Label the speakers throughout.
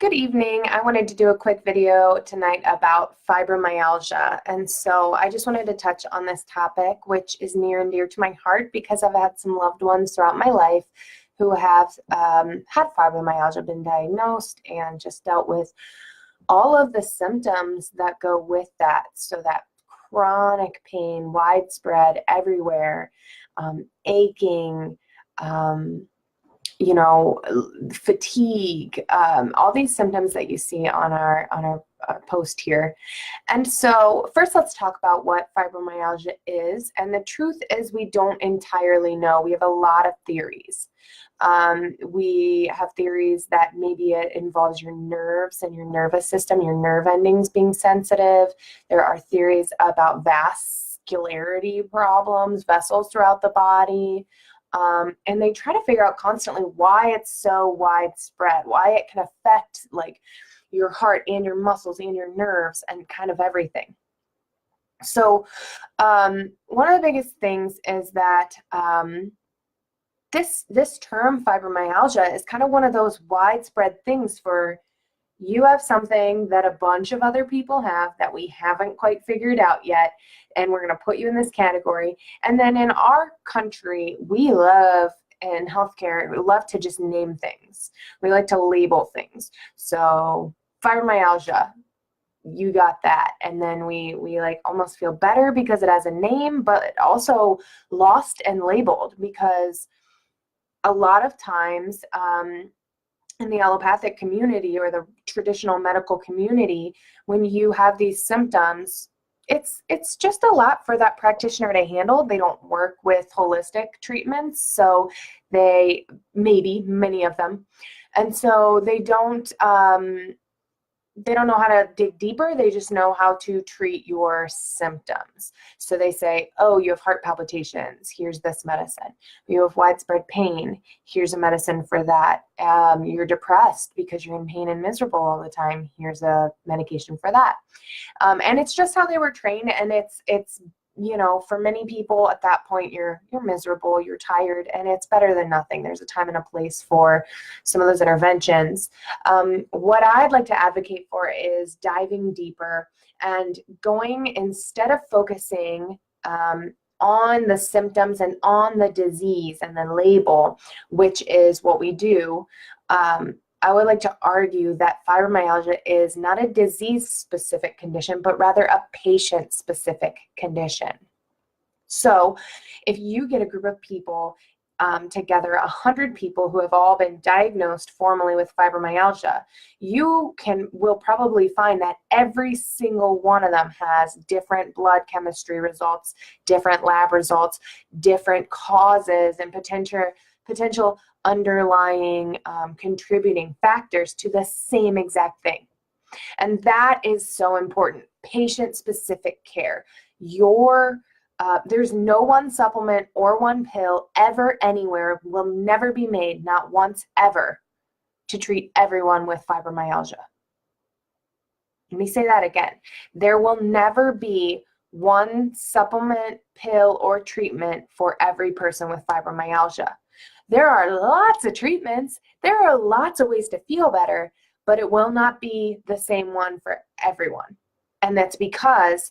Speaker 1: Good evening. I wanted to do a quick video tonight about fibromyalgia. And so I just wanted to touch on this topic, which is near and dear to my heart because I've had some loved ones throughout my life who have had fibromyalgia, been diagnosed, and just dealt with all of the symptoms that go with that. So that chronic pain, widespread everywhere, aching, fatigue, all these symptoms that you see on our post here. And so first let's talk about what fibromyalgia is. And the truth is we don't entirely know. We have a lot of theories. We have theories that maybe it involves your nerves and your nervous system, your nerve endings being sensitive. There are theories about vascularity problems, vessels throughout the body. And they try to figure out constantly why it's so widespread, why it can affect like your heart and your muscles and your nerves and kind of everything. So one of the biggest things is that this term fibromyalgia is kind of one of those widespread things for you have something that a bunch of other people have that we haven't quite figured out yet, and we're going to put you in this category. And then in our country, we love, in healthcare, we love to just name things. We like to label things. So fibromyalgia, you got that. And then we like almost feel better because it has a name, but also lost and labeled because a lot of times, in the allopathic community or the traditional medical community, when you have these symptoms, it's just a lot for that practitioner to handle. They don't work with holistic treatments, so many of them, and so they don't know how to dig deeper. They just know how to treat your symptoms. So they say, oh, you have heart palpitations. Here's this medicine. You have widespread pain. Here's a medicine for that. You're depressed because you're in pain and miserable all the time. Here's a medication for that. And it's just how they were trained. And it's for many people at that point, you're miserable, you're tired, and it's better than nothing. There's a time and a place for some of those interventions. What I'd like to advocate for is diving deeper and going, instead of focusing on the symptoms and on the disease and the label, which is what we do, I would like to argue that fibromyalgia is not a disease-specific condition, but rather a patient-specific condition. So if you get a group of people together, 100 people who have all been diagnosed formally with fibromyalgia, you will probably find that every single one of them has different blood chemistry results, different lab results, different causes, and potential underlying contributing factors to the same exact thing. And that is so important. Patient-specific care. There's no one supplement or one pill ever anywhere, will never be made, not once ever, to treat everyone with fibromyalgia. Let me say that again. There will never be one supplement, pill, or treatment for every person with fibromyalgia. There are lots of treatments. There are lots of ways to feel better, but it will not be the same one for everyone. And that's because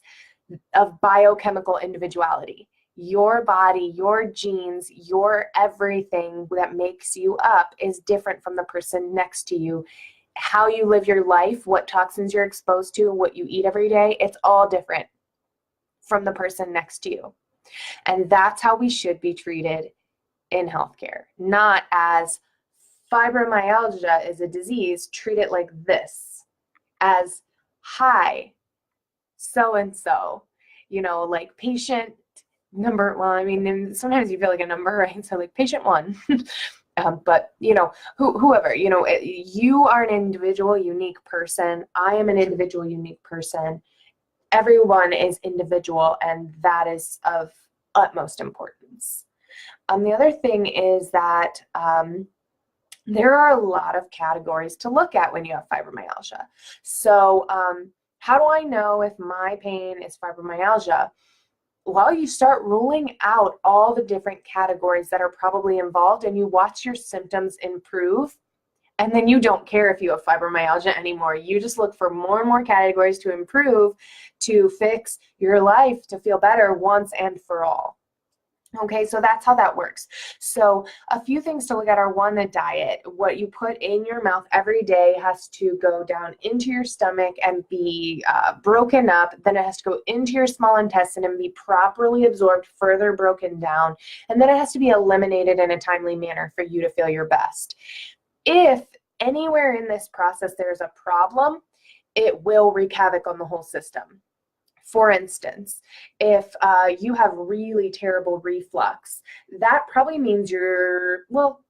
Speaker 1: of biochemical individuality. Your body, your genes, your everything that makes you up is different from the person next to you. How you live your life, what toxins you're exposed to, what you eat every day, it's all different from the person next to you. And that's how we should be treated in healthcare, not as fibromyalgia is a disease, treat it like this, as hi, so-and-so, like patient number, and sometimes you feel like a number, right? So like patient one, but whoever, you are an individual, unique person. I am an individual, unique person. Everyone is individual, and that is of utmost importance. The other thing is that there are a lot of categories to look at when you have fibromyalgia. So how do I know if my pain is fibromyalgia? Well, you start ruling out all the different categories that are probably involved, and you watch your symptoms improve And then you don't care if you have fibromyalgia anymore. You just look for more and more categories to improve, to fix your life, to feel better once and for all. Okay, so that's how that works. So a few things to look at are, one, the diet. What you put in your mouth every day has to go down into your stomach and be broken up. Then it has to go into your small intestine and be properly absorbed, further broken down. And then it has to be eliminated in a timely manner for you to feel your best. If anywhere in this process there's a problem, it will wreak havoc on the whole system. For instance, if you have really terrible reflux, that probably means well,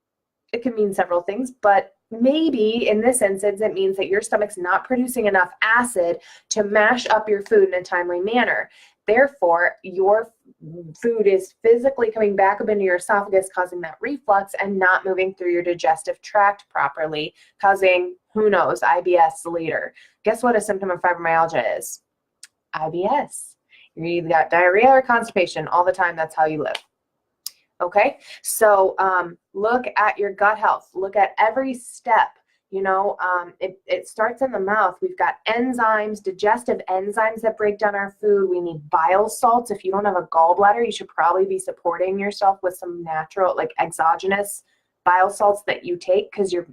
Speaker 1: it can mean several things, but maybe in this instance, it means that your stomach's not producing enough acid to mash up your food in a timely manner. Therefore, your food is physically coming back up into your esophagus, causing that reflux, and not moving through your digestive tract properly, causing, who knows, IBS later. Guess what a symptom of fibromyalgia is? IBS. You either got diarrhea or constipation all the time. That's how you live. Okay, so look at your gut health. Look at every step. It starts in the mouth. We've got enzymes, digestive enzymes that break down our food. We need bile salts. If you don't have a gallbladder, you should probably be supporting yourself with some natural, like exogenous bile salts that you take, because your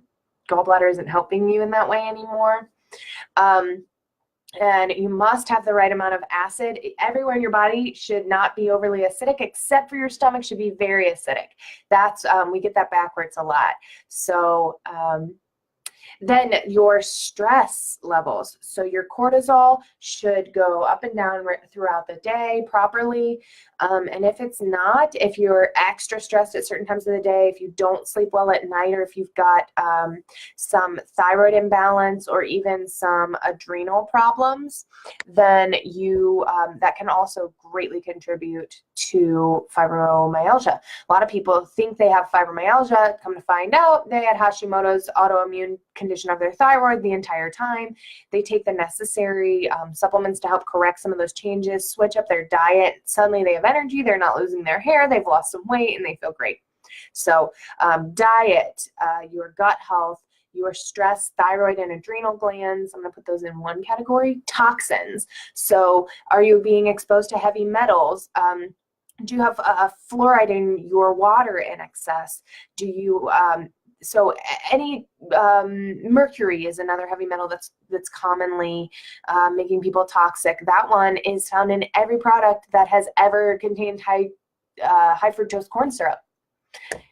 Speaker 1: gallbladder isn't helping you in that way anymore. And you must have the right amount of acid. Everywhere in your body should not be overly acidic, except for your stomach should be very acidic. That's, we get that backwards a lot. So, then your stress levels. So your cortisol should go up and down throughout the day properly. And if it's not, if you're extra stressed at certain times of the day, if you don't sleep well at night, or if you've got some thyroid imbalance or even some adrenal problems, then that can also greatly contribute to fibromyalgia. A lot of people think they have fibromyalgia, come to find out they had Hashimoto's autoimmune condition of their thyroid the entire time. They take the necessary supplements to help correct some of those changes, switch up their diet. Suddenly they have energy, they're not losing their hair, they've lost some weight, and they feel great. So diet, your gut health, your stress, thyroid, and adrenal glands, I'm going to put those in one category. Toxins. So are you being exposed to heavy metals? Do you have fluoride in your water in excess? Do you, so any, mercury is another heavy metal that's commonly making people toxic. That one is found in every product that has ever contained high fructose corn syrup.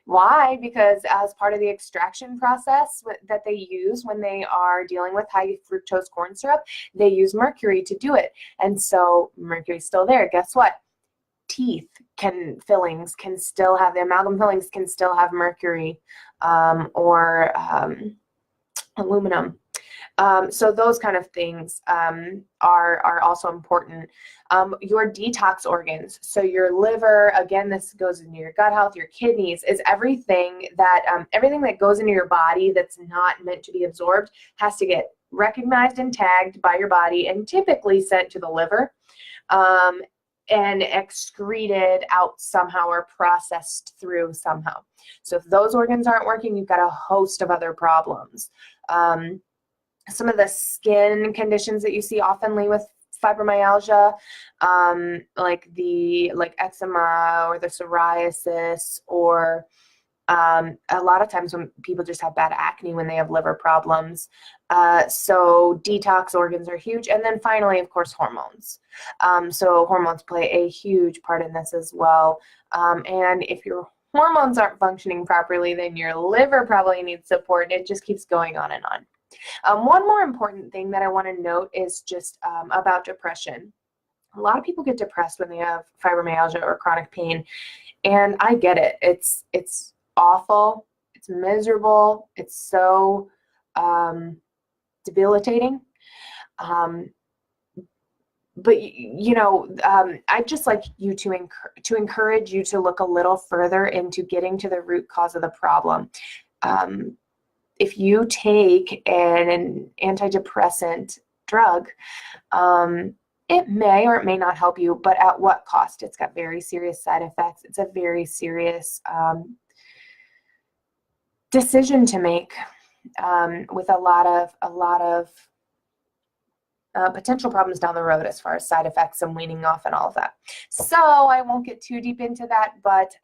Speaker 1: Why? Because as part of the extraction process that they use when they are dealing with high fructose corn syrup, they use mercury to do it. And so mercury's still there. Guess what? Teeth fillings can still have, the amalgam fillings can still have mercury or aluminum. So those kind of things are also important. Your detox organs, so your liver, again, this goes into your gut health, your kidneys, is everything that goes into your body that's not meant to be absorbed has to get recognized and tagged by your body and typically sent to the liver. And excreted out somehow or processed through somehow. So if those organs aren't working, you've got a host of other problems. Some of the skin conditions that you see oftenly with fibromyalgia, like eczema or the psoriasis, or a lot of times when people just have bad acne when they have liver problems. So detox organs are huge. And then finally, of course, hormones. So hormones play a huge part in this as well. And if your hormones aren't functioning properly, then your liver probably needs support. It just keeps going on and on. One more important thing that I want to note is just about depression. A lot of people get depressed when they have fibromyalgia or chronic pain, and I get it. It's awful. It's miserable. It's so debilitating. But I'd just like you to encourage you to look a little further into getting to the root cause of the problem. If you take an antidepressant drug, it may or it may not help you, but at what cost? It's got very serious side effects. It's a very serious decision to make. with a lot of potential problems down the road as far as side effects and weaning off and all of that. So I won't get too deep into that, but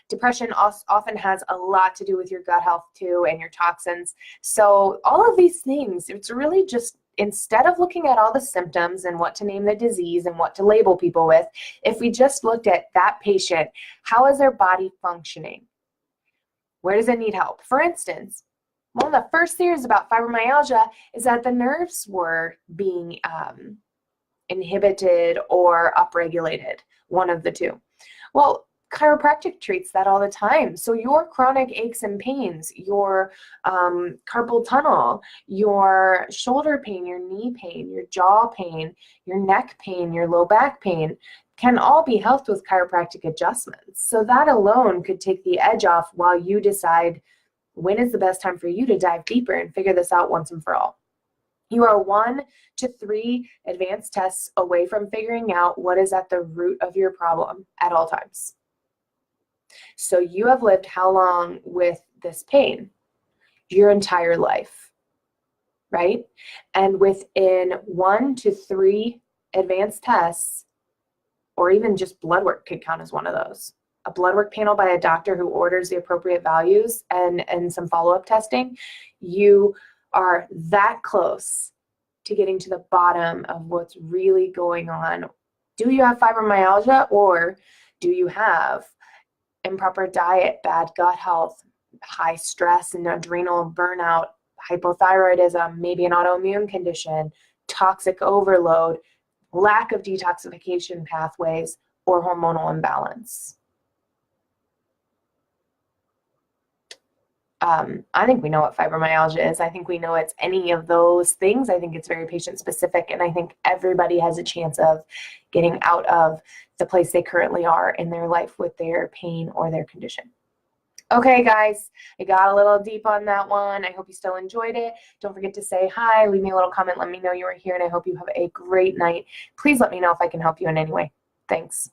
Speaker 1: depression often has a lot to do with your gut health too and your toxins. So all of these things, it's really just, instead of looking at all the symptoms and what to name the disease and what to label people with, if we just looked at that patient, how is their body functioning? Where does it need help? For instance, one of the first theories about fibromyalgia is that the nerves were being inhibited or upregulated, one of the two. Well, chiropractic treats that all the time. So your chronic aches and pains, your carpal tunnel, your shoulder pain, your knee pain, your jaw pain, your neck pain, your low back pain, can all be helped with chiropractic adjustments. So that alone could take the edge off while you decide when is the best time for you to dive deeper and figure this out once and for all. You are 1 to 3 advanced tests away from figuring out what is at the root of your problem at all times. So you have lived how long with this pain? Your entire life, right? And within 1 to 3 advanced tests, or even just blood work could count as one of those. A blood work panel by a doctor who orders the appropriate values and some follow-up testing, you are that close to getting to the bottom of what's really going on. Do you have fibromyalgia, or do you have improper diet, bad gut health, high stress and adrenal burnout, hypothyroidism, maybe an autoimmune condition, toxic overload, lack of detoxification pathways, or hormonal imbalance? I think we know what fibromyalgia is. I think we know it's any of those things. I think it's very patient specific, and I think everybody has a chance of getting out of the place they currently are in their life with their pain or their condition. Okay, guys, I got a little deep on that one. I hope you still enjoyed it. Don't forget to say hi, leave me a little comment, let me know you were here, and I hope you have a great night. Please let me know if I can help you in any way. Thanks.